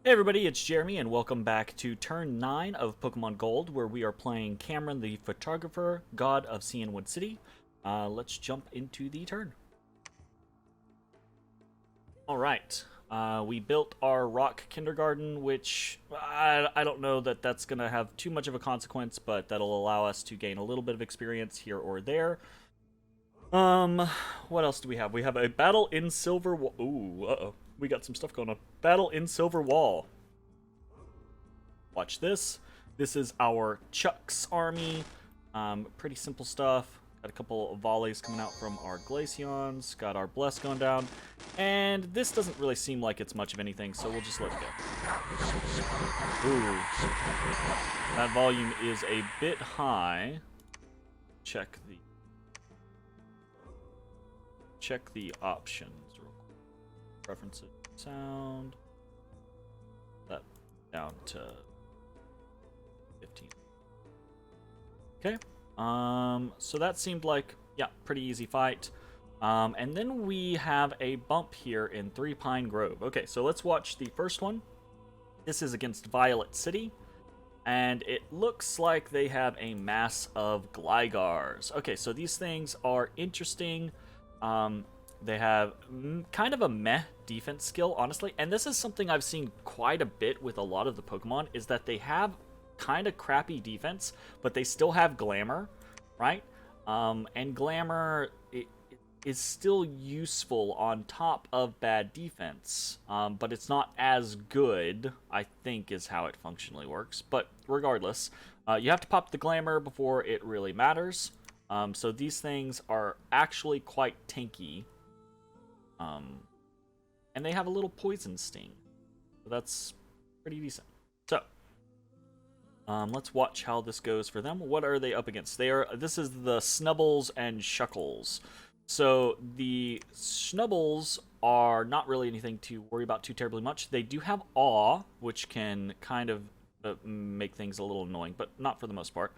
Hey everybody, it's Jeremy, and welcome back to Turn 9 of Pokemon Gold, where we are playing Cameron the Photographer, God of Cyanwood City. Let's jump into the turn. Alright, we built our rock kindergarten, which I don't know that that's going to have too much of a consequence, but that'll allow us to gain a little bit of experience here or there. What else do we have? We have a battle in Silver Wall. Ooh, uh-oh. We got some stuff going on. Battle in Silver Wall. Watch this. This is our Chuck's army. Pretty simple stuff. Got a couple of volleys coming out from our Glaceons. Got our Bless going down. And this doesn't really seem like it's much of anything, so we'll just let it go. Ooh. That volume is a bit high. Check the options real quick. Preferences, sound. That down to 15. Okay. So that seemed like, yeah, pretty easy fight. And then we have a bump here in Three Pine Grove. Okay, so let's watch the first one. This is against Violet City. And it looks like they have a mass of Glygars. Okay, so these things are interesting. They have kind of a meh defense skill, honestly. And this is something I've seen quite a bit with a lot of the Pokemon, is that they have kind of crappy defense, but they still have Glamour, right? And Glamour is still useful on top of bad defense, but it's not as good, I think, is how it functionally works. But regardless, you have to pop the Glamour before it really matters. So these things are actually quite tanky. And they have a little Poison Sting. So that's pretty decent. So, let's watch how this goes for them. What are they up against? This is the Snubbles and Shuckles. So the Snubbles are not really anything to worry about too terribly much. They do have Awe, which can kind of make things a little annoying, but not for the most part.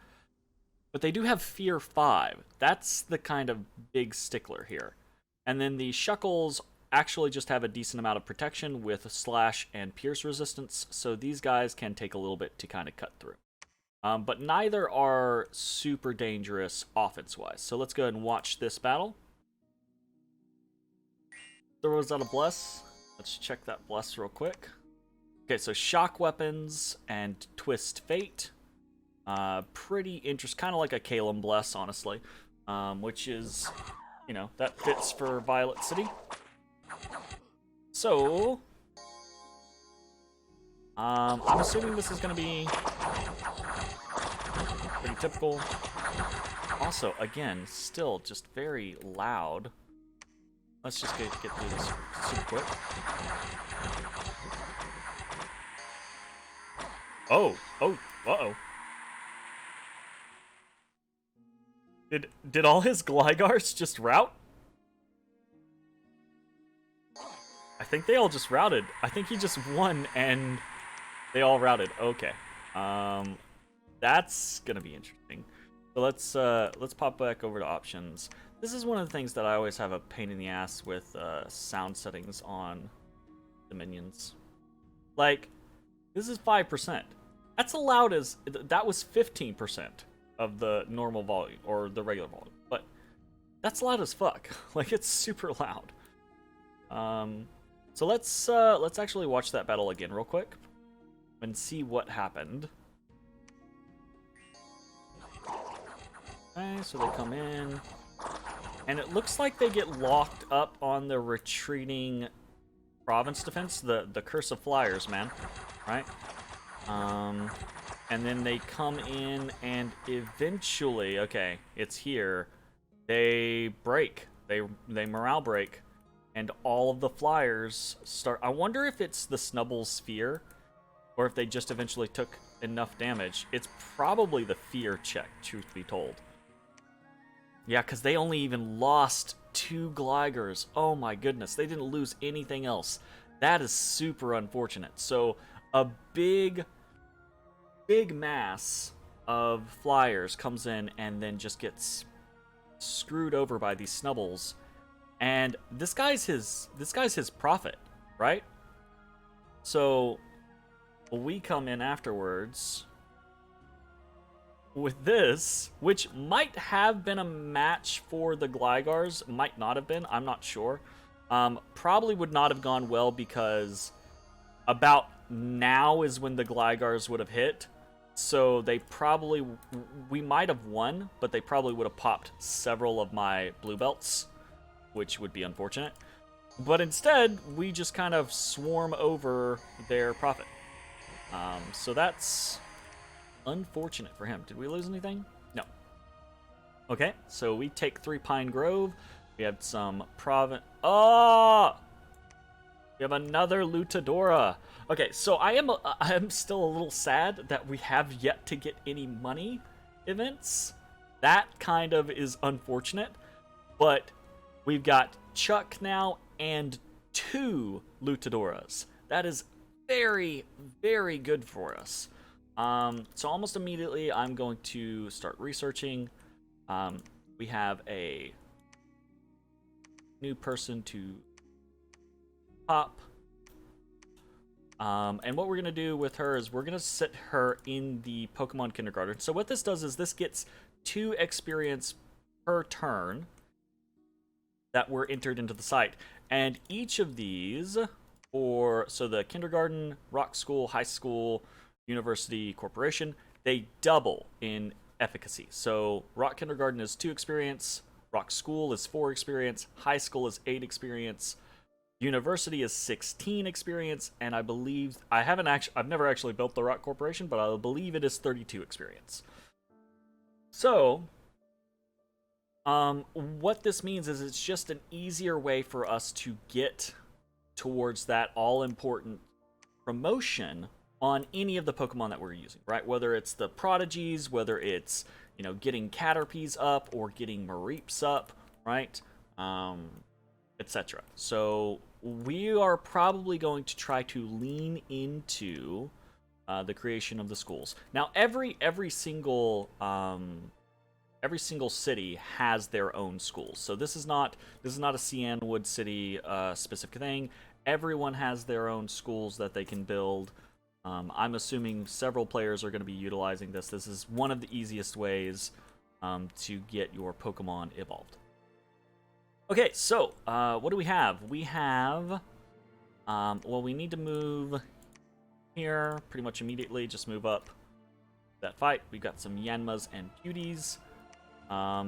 But they do have Fear 5. That's the kind of big stickler here. And then the Shuckles actually just have a decent amount of protection with Slash and Pierce resistance, so these guys can take a little bit to kind of cut through. But neither are super dangerous offense-wise. So let's go ahead and watch this battle. Throws out a Bless. Let's check that Bless real quick. Okay, so Shock Weapons and Twist Fate. Pretty interesting, kind of like a Kalem Bless, honestly, which is, you know, that fits for Violet City. So, I'm assuming this is going to be pretty typical. Also, again, still just very loud. Let's just get through this super quick. Oh, uh-oh. Did all his Glygars just rout? I think they all just routed. I think he just won and they all routed. Okay. That's gonna be interesting. So let's pop back over to options. This is one of the things that I always have a pain in the ass with sound settings on the minions. Like, this is 5%. That's allowed as that was 15% of the normal volume or the regular volume, but that's loud as fuck. Like, it's super loud. So let's actually watch that battle again real quick and see what happened. Okay, so they come in, and it looks like they get locked up on the retreating province defense, the Curse of Flyers, man, right? And then they come in, and eventually, okay, it's here. They break. They morale break, and all of the Flyers start. I wonder if it's the Snubble Sphere, or if they just eventually took enough damage. It's probably the Fear check, truth be told. Yeah, because they only even lost 2 Glygars. Oh my goodness, they didn't lose anything else. That is super unfortunate. So a big mass of Flyers comes in and then just gets screwed over by these Snubbles. And this guy's his prophet, right? So we come in afterwards with this, which might have been a match for the Glygars, might not have been, I'm not sure. Probably would not have gone well because about now is when the Glygars would have hit. So we might have won, but they probably would have popped several of my blue belts, which would be unfortunate. But instead, we just kind of swarm over their profit. So that's unfortunate for him. Did we lose anything? No. Okay, so we take 3 Pine Grove. We have some province. Oh! We have another Lutadora. Okay, so I am still a little sad that we have yet to get any money events. That kind of is unfortunate, but we've got Chuck now and 2 Lutadoras. That is very, very good for us. So almost immediately, I'm going to start researching. We have a new person to pop. And what we're going to do with her is we're going to sit her in the Pokemon Kindergarten. So what this does is this gets 2 experience per turn that were entered into the site. And each of these, so the Kindergarten, Rock School, High School, University, Corporation, they double in efficacy. So Rock Kindergarten is 2 experience, Rock School is 4 experience, High School is 8 experience, University is 16 experience, and I believe I've never actually built the Rock Corporation, but I believe it is 32 experience. So, what this means is it's just an easier way for us to get towards that all-important promotion on any of the Pokemon that we're using, right? Whether it's the Prodigies, whether it's, getting Caterpies up or getting Mareeps up, right? Etc. So we are probably going to try to lean into the creation of the schools. Now, every single city has their own schools. So this is not a Cyanwood City specific thing. Everyone has their own schools that they can build. I'm assuming several players are going to be utilizing this. This is one of the easiest ways to get your Pokemon evolved. Okay, so what do we have? We have, we need to move here pretty much immediately. Just move up that fight. We've got some Yanmas and Beauties. I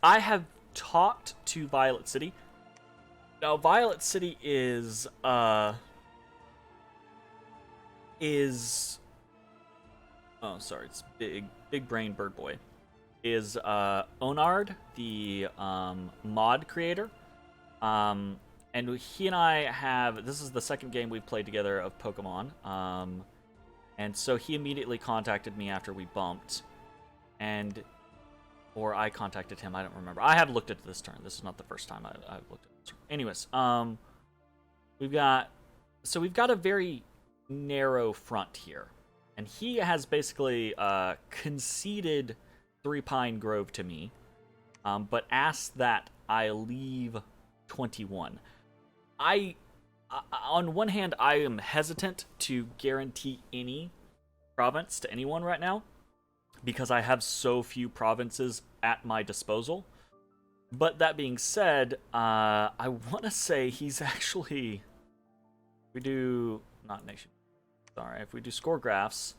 have talked to Violet City. Now, Violet City is oh, sorry, it's big brain bird boy. Is Onard, the mod creator. And he and I this is the second game we've played together of Pokemon. And so he immediately contacted me after we bumped. Or I contacted him, I don't remember. I have looked at this turn. This is not the first time I've looked at this turn. Anyways, we've got a very narrow front here. And he has basically conceded 3 Pine Grove to me, but asked that I leave 21. On one hand, I am hesitant to guarantee any province to anyone right now, because I have so few provinces at my disposal. But that being said, I want to say he's actually, if we do score graphs,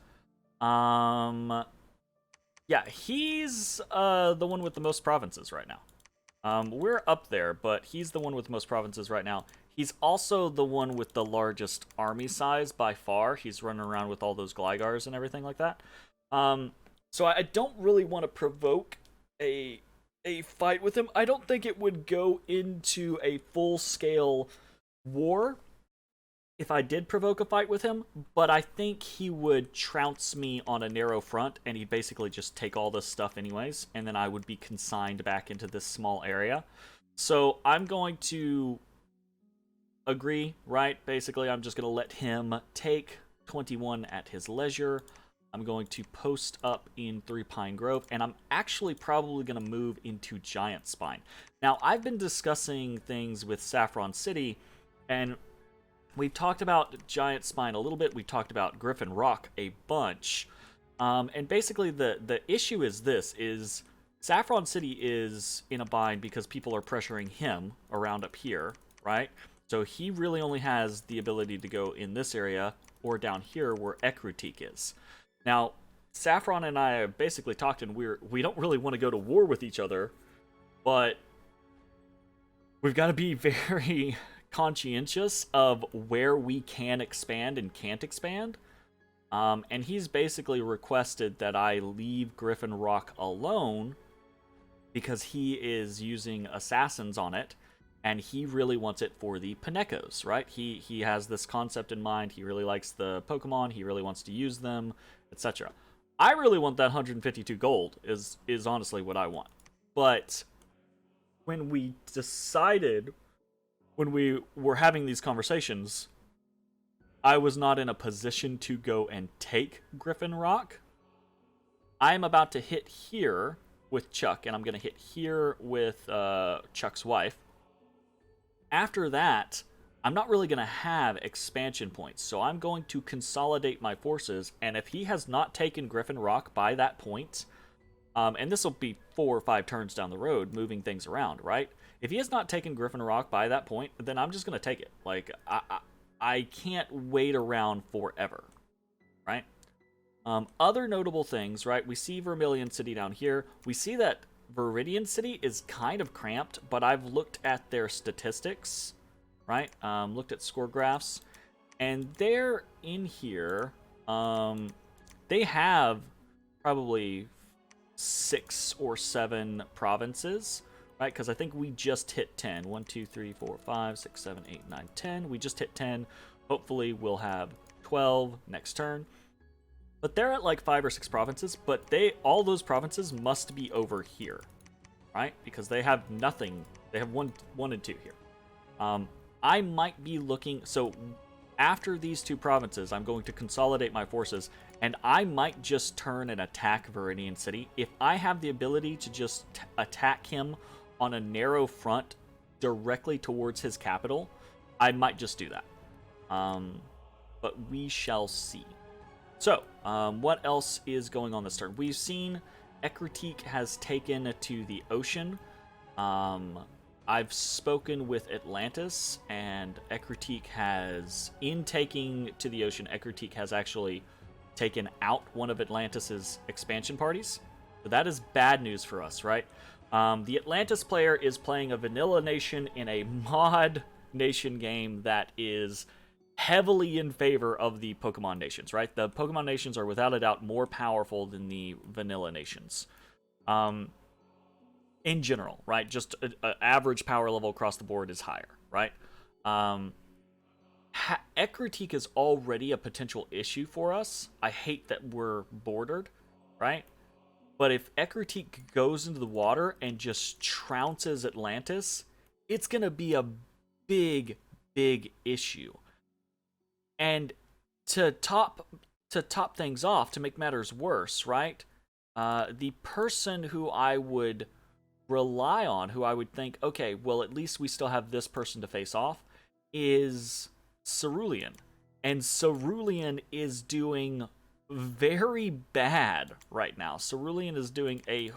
yeah, he's the one with the most provinces right now. We're up there, but he's the one with the most provinces right now. He's also the one with the largest army size by far. He's running around with all those Glygars and everything like that. So I don't really want to provoke a fight with him. I don't think it would go into a full-scale war if I did provoke a fight with him, but I think he would trounce me on a narrow front, and he'd basically just take all this stuff anyways, and then I would be consigned back into this small area. So I'm going to agree, right? Basically, I'm just going to let him take 21 at his leisure. I'm going to post up in 3 Pine Grove, and I'm actually probably going to move into Giant Spine. Now, I've been discussing things with Saffron City, and We've talked about Giant Spine a little bit. We talked about Griffin Rock a bunch. And basically the issue is this, is Saffron City is in a bind because people are pressuring him around up here, right? So he really only has the ability to go in this area or down here where Ekrutik is. Now, Saffron and I have basically talked, and we don't really want to go to war with each other, but we've got to be very conscientious of where we can expand and can't expand. And he's basically requested that I leave Griffin Rock alone because he is using assassins on it, and he really wants it for the Panekos, right? He has this concept in mind. He really likes the Pokemon. He really wants to use them, etc. I really want that 152 gold, is honestly what I want. But when we decided, when we were having these conversations, I was not in a position to go and take Griffin Rock. I'm about to hit here with Chuck, and I'm going to hit here with Chuck's wife. After that, I'm not really going to have expansion points, so I'm going to consolidate my forces, and if he has not taken Griffin Rock by that point, and this will be 4 or 5 turns down the road, moving things around, right? If he has not taken Griffin Rock by that point, then I'm just going to take it. Like, I can't wait around forever, right? Other notable things, right? We see Vermilion City down here. We see that Viridian City is kind of cramped, but I've looked at their statistics, right? Looked at score graphs, and they're in here. They have probably 6 or 7 provinces, right? Because I think we just hit 10. 1, 2, 3, 4, 5, 6, 7, 8, 9, 10. We just hit 10. Hopefully we'll have 12 next turn. But they're at like 5 or 6 provinces, but all those provinces must be over here, right? Because they have nothing. They have 1 and 2 here. I might be looking, so after these 2 provinces, I'm going to consolidate my forces, and I might just turn and attack Viridian City. If I have the ability to just attack him on a narrow front directly towards his capital, I might just do that. But we shall see. So, what else is going on this turn? We've seen Ekrutik has taken to the ocean. I've spoken with Atlantis, and Ekrutik has, in taking to the ocean, Ekrutik has actually taken out one of Atlantis's expansion parties. So that is bad news for us, right? The Atlantis player is playing a vanilla nation in a mod nation game that is heavily in favor of the Pokemon nations, right? The Pokemon nations are without a doubt more powerful than the vanilla nations. In general, right? Just average power level across the board is higher, right? Ekrutik is already a potential issue for us. I hate that we're bordered, right? But if Ekrutik goes into the water and just trounces Atlantis, it's going to be a big, big issue. And to top things off, to make matters worse, right? The person who I would rely on, who I would think, okay, well, at least we still have this person to face off, is Cerulean. And Cerulean is doing very bad right now. Cerulean is doing a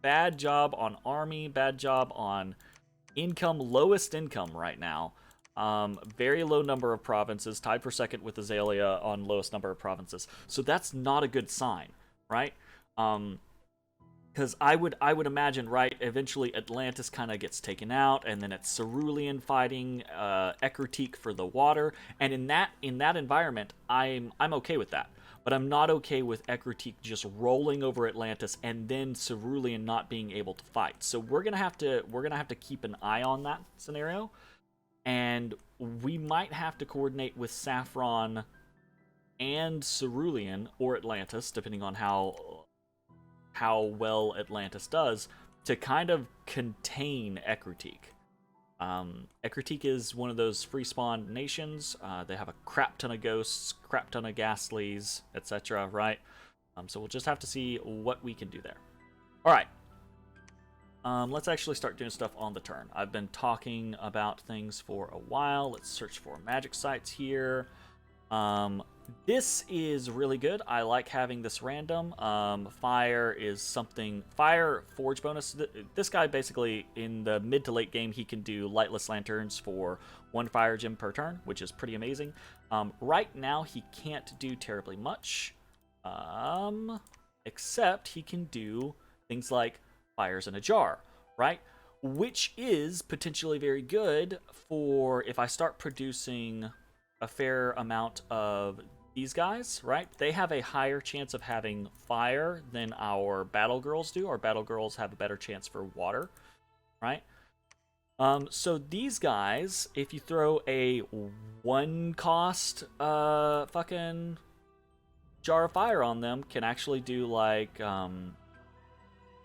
bad job on army, bad job on income, lowest income right now. Very low number of provinces, tied for second with Azalea on lowest number of provinces. So that's not a good sign, right? Because I would imagine, right, eventually Atlantis kind of gets taken out, and then it's Cerulean fighting Ekrutik for the water, and in that environment, I'm okay with that. But I'm not okay with Ekrutik just rolling over Atlantis and then Cerulean not being able to fight. So we're gonna have to keep an eye on that scenario, and we might have to coordinate with Saffron and Cerulean or Atlantis, depending on how well Atlantis does, to kind of contain Ekrutik. Ekrutik is one of those free spawn nations. They have a crap ton of ghosts, crap ton of ghastlies, etc., right? So we'll just have to see what we can do there. Alright. Let's actually start doing stuff on the turn. I've been talking about things for a while. Let's search for magic sites here. This is really good. I like having this random. Fire is something. Fire forge bonus. This guy basically in the mid to late game he can do lightless lanterns for 1 fire gem per turn, which is pretty amazing. Right now he can't do terribly much, except he can do things like fires in a jar, right? Which is potentially very good for if I start producing a fair amount of these guys, right? They have a higher chance of having fire than our battle girls do. Our battle girls have a better chance for water, right? So these guys, if you throw a 1 cost fucking jar of fire on them, can actually do like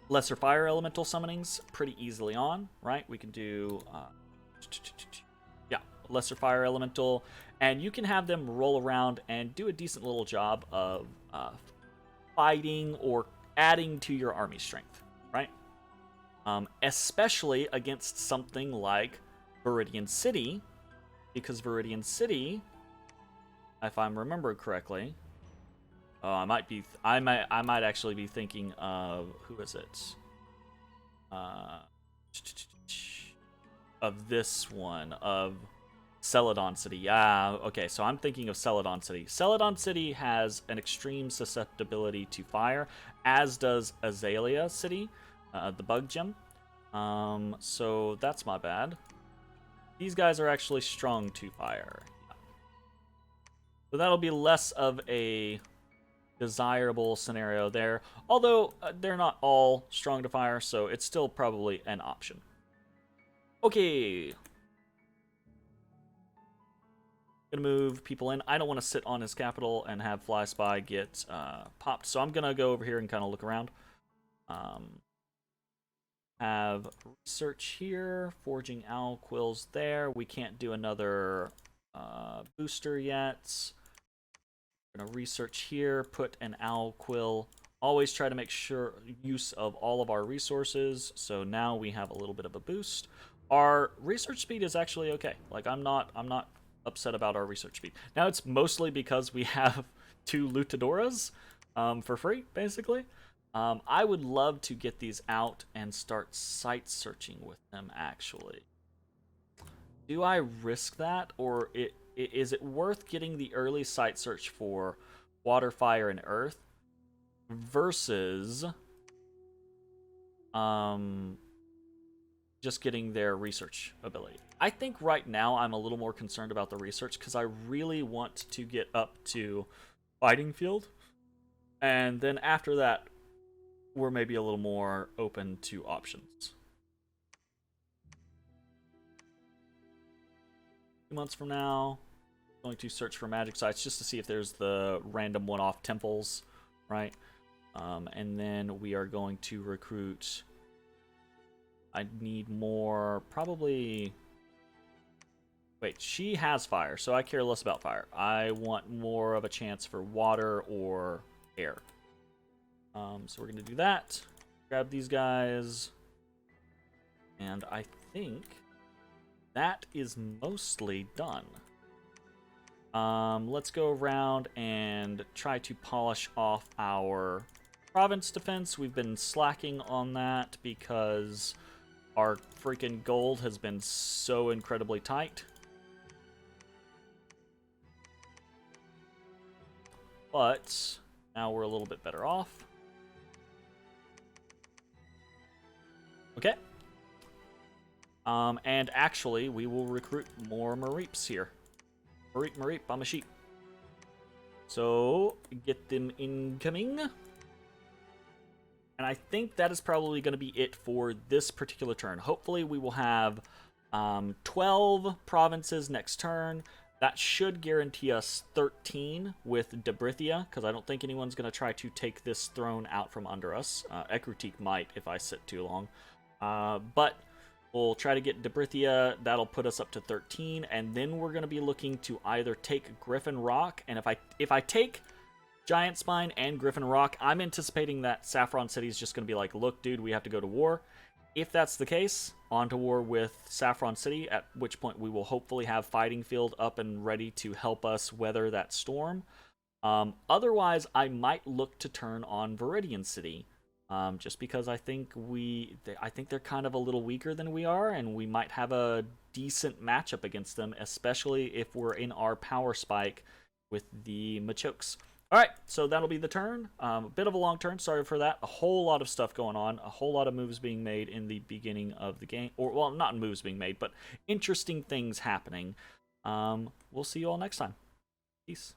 lesser fire elemental summonings pretty easily on, right? We can do lesser fire elemental, and you can have them roll around and do a decent little job of fighting or adding to your army strength, right? Especially against something like Viridian City, because Viridian City, if I'm remembering correctly, I might actually be thinking of who is it? Of this one of Celadon City. Yeah, okay, so I'm thinking of Celadon City. Celadon City has an extreme susceptibility to fire, as does Azalea City, the bug gem. So that's my bad. These guys are actually strong to fire. So that'll be less of a desirable scenario there. Although they're not all strong to fire, so it's still probably an option. Okay. Gonna move people in. I don't want to sit on his capital and have Fly Spy get popped, so I'm gonna go over here and kind of look around. Have research here, forging owl quills there. We can't do another booster yet. Gonna research here, put an owl quill. Always try to make sure use of all of our resources. So now we have a little bit of a boost. Our research speed is actually okay. Like I'm not upset about our research speed. Now it's mostly because we have 2 Lutadoras for free, basically. I would love to get these out and start site searching with them, actually. Do I risk that, or is it worth getting the early site search for water, fire, and earth versus just getting their research ability? I think right now I'm a little more concerned about the research because I really want to get up to fighting field, and then after that we're maybe a little more open to options. 2 months from now, I'm going to search for magic sites just to see if there's the random one-off temples, right? And then we are going to recruit. I need more, probably. Wait, she has fire, so I care less about fire. I want more of a chance for water or air. So we're going to do that. Grab these guys. And I think that is mostly done. Let's go around and try to polish off our province defense. We've been slacking on that because our freaking gold has been so incredibly tight. But now we're a little bit better off. Okay. And actually, we will recruit more Mareeps here. Mareep, I'm a sheep. So, get them incoming. And I think that is probably going to be it for this particular turn. Hopefully, we will have 12 provinces next turn. That should guarantee us 13 with Debrithia, because I don't think anyone's going to try to take this throne out from under us. Ekrutik might if I sit too long. But we'll try to get Debrithia. That'll put us up to 13, and then we're going to be looking to either take Griffin Rock, and if I take Giant Spine and Griffin Rock, I'm anticipating that Saffron City is just going to be like, look, dude, we have to go to war. If that's the case, on to war with Saffron City, at which point we will hopefully have Fighting Field up and ready to help us weather that storm. Otherwise, I might look to turn on Viridian City, just because I think they're kind of a little weaker than we are, and we might have a decent matchup against them, especially if we're in our power spike with the Machokes. All right, so that'll be the turn. A bit of a long turn, sorry for that. A whole lot of stuff going on, a whole lot of moves being made in the beginning of the game, or well, not moves being made, but interesting things happening. We'll see you all next time. Peace.